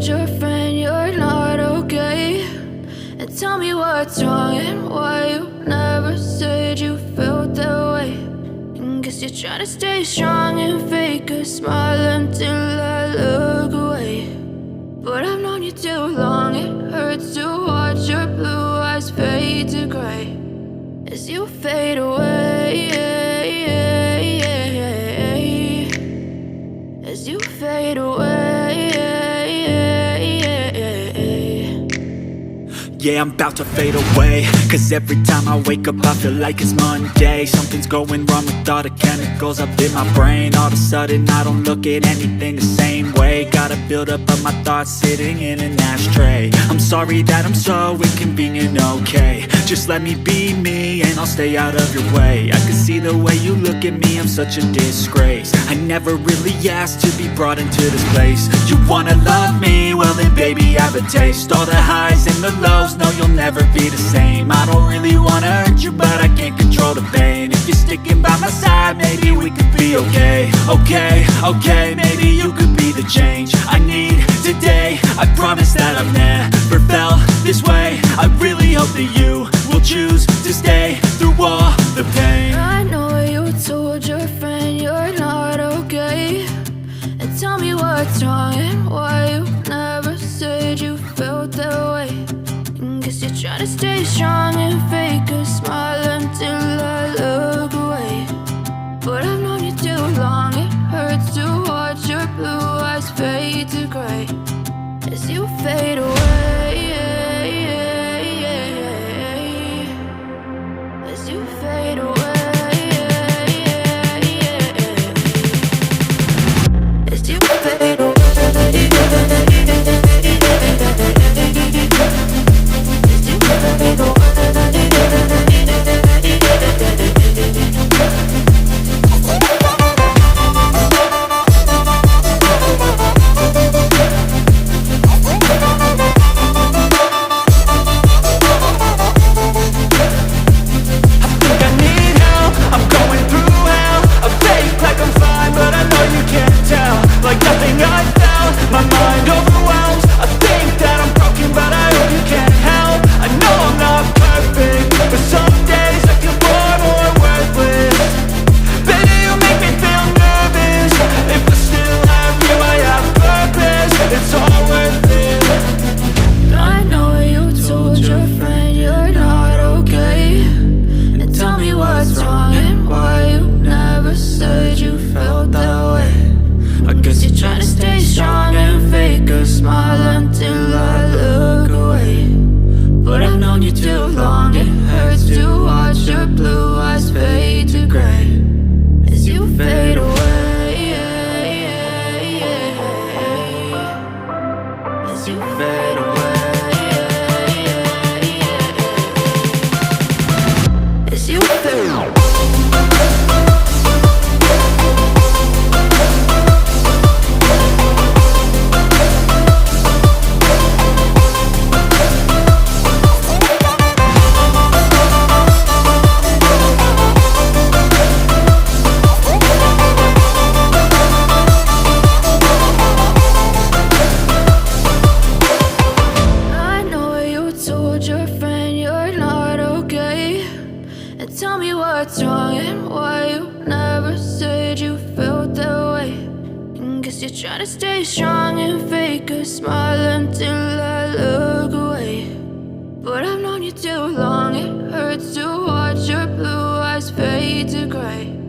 told your friend you're not okay? And tell me what's wrong and why you never said you felt that way. And guess you're trying to stay strong and fake a smile until I look away. But I've known you too long, it hurts to watch your blue eyes fade to gray as you fade away, as you fade away. Yeah, I'm about to fade away, cause every time I wake up I feel like it's Monday. Something's going wrong with all the chemicals up in my brain. All of a sudden I don't look at anything the same way. Got a buildup of my thoughts sitting in an ashtray. I'm sorry that I'm so inconvenient, okay? Just let me be me and I'll stay out of your way. I can see the way you look at me, I'm such a disgrace. I never really asked to be brought into this place. You wanna love me? Well then baby have a taste. All the highs and the lows, no, you'll never be the same. I don't really wanna hurt you, but I can't control the pain. If you're sticking by my side, maybe we could be okay. Okay, maybe you could be the change I need today. I promise that I've never felt this way. I really hope that you will choose to stay through all the pain. I know you told your friend you're not okay. And tell me what's wrong and why you never said you felt that way. Guess you're trying to stay strong and fake a smile until I look away. But I've known you too long, it hurts to watch your blue eyes fade to gray as you fade away, as you fade away, as you fade away. You're trying to stay strong and fake a smile until I look away. But I've known you too long, it hurts to watch your blue eyes fade to gray